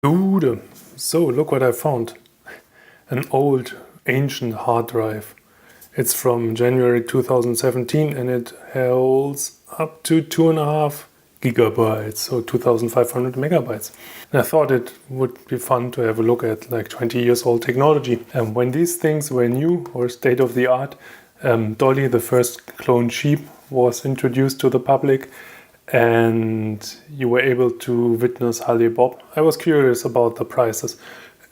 Dude, so look what I found. An old, ancient hard drive. It's from January 2017 and it holds up to 2.5 gigabytes, so 2500 megabytes. And I thought it would be fun to have a look at like 20 years old technology. And when these things were new or state of the art, Dolly, the first cloned sheep, was introduced to the public and you were able to witness Holly Bob. I was curious about the prices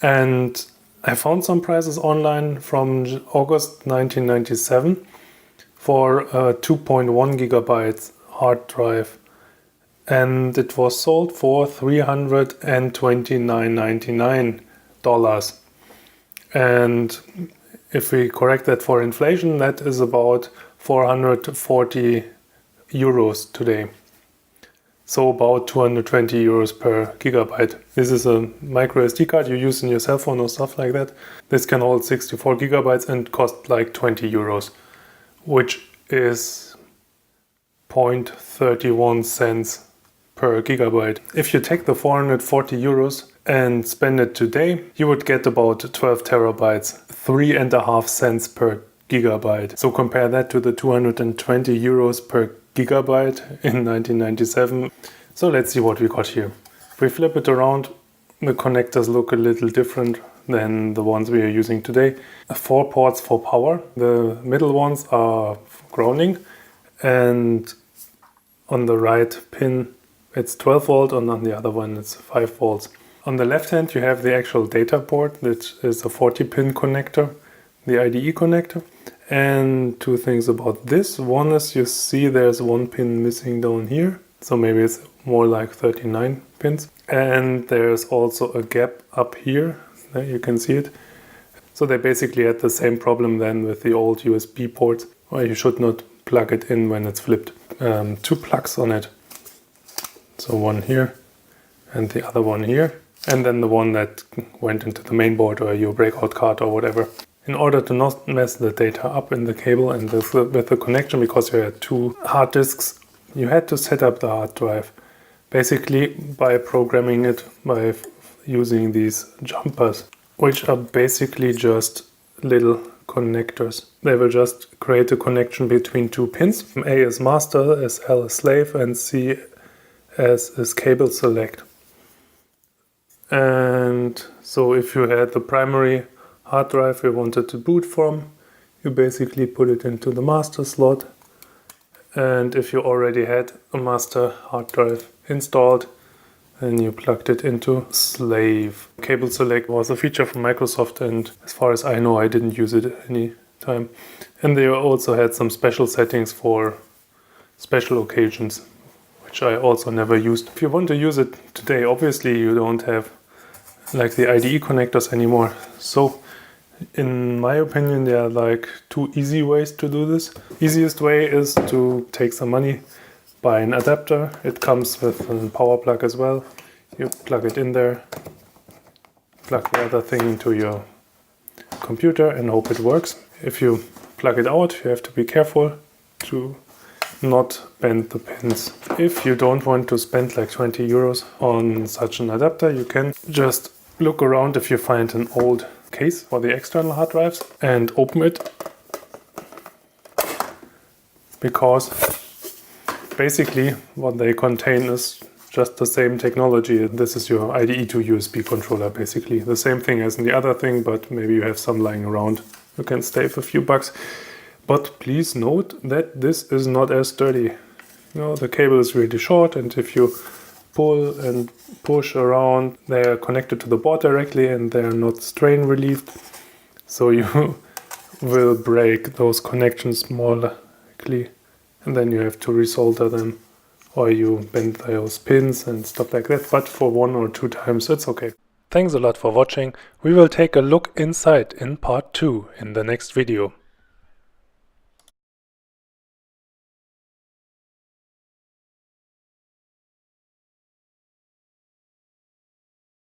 and I found some prices online from August 1997 for a 2.1 gigabytes hard drive, and it was sold for $329.99. And if we correct that for inflation, that is about 440 euros today. So about 220 euros per gigabyte. This is a micro SD card you use in your cell phone or stuff like that. This can hold 64 gigabytes and cost like 20 euros, which is 0.31 cents per gigabyte. If you take the 440 euros and spend it today, you would get about 12 terabytes, 3.5 cents per gigabyte. So compare that to the 220 euros per gigabyte in 1997. So let's see what we got here. If we flip it around, the connectors look a little different than the ones we are using today. 4 ports for power. The middle ones are grounding, and on the right pin it's 12 volt and on the other one it's 5 volts. On the left hand you have the actual data port, which is a 40 pin connector, the IDE connector. And two things about this. One is you see there's one pin missing down here, so maybe it's more like 39 pins. And there's also a gap up here, there you can see it. So they basically had the same problem then with the old USB ports, where you should not plug it in when it's flipped. 2 plugs on it. So one here and the other one here. And then the one that went into the main board or your breakout card or whatever. In order to not mess the data up in the cable and with the connection, because you had 2 hard disks, you had to set up the hard drive. Basically by programming it by using these jumpers, which are basically just little connectors. They will just create a connection between 2 pins. A is master, as L is slave, and C as is cable select. And so if you had the primary hard drive you wanted to boot from, you basically put it into the master slot, and if you already had a master hard drive installed, then you plugged it into slave. Cable select was a feature from Microsoft, and as far as I know I didn't use it any time. And they also had some special settings for special occasions, which I also never used. If you want to use it today, obviously you don't have like the IDE connectors anymore. So in my opinion, there are like 2 easy ways to do this. Easiest way is to take some money, buy an adapter. It comes with a power plug as well. You plug it in there, plug the other thing into your computer and hope it works. If you plug it out, you have to be careful to not bend the pins. If you don't want to spend like 20 euros on such an adapter, you can just look around if you find an old case for the external hard drives and open it, because basically what they contain is just the same technology. This is your IDE to USB controller, basically the same thing as in the other thing, but maybe you have some lying around. You can save a few bucks, but please note that this is not as sturdy. You know, the cable is really short, and if you pull and push around, they are connected to the board directly and they are not strain relieved, so you will break those connections more likely, and then you have to resolder them or you bend those pins and stuff like that, but for 1 or 2 times it's okay. Thanks a lot for watching. We will take a look inside in part 2 in the next video.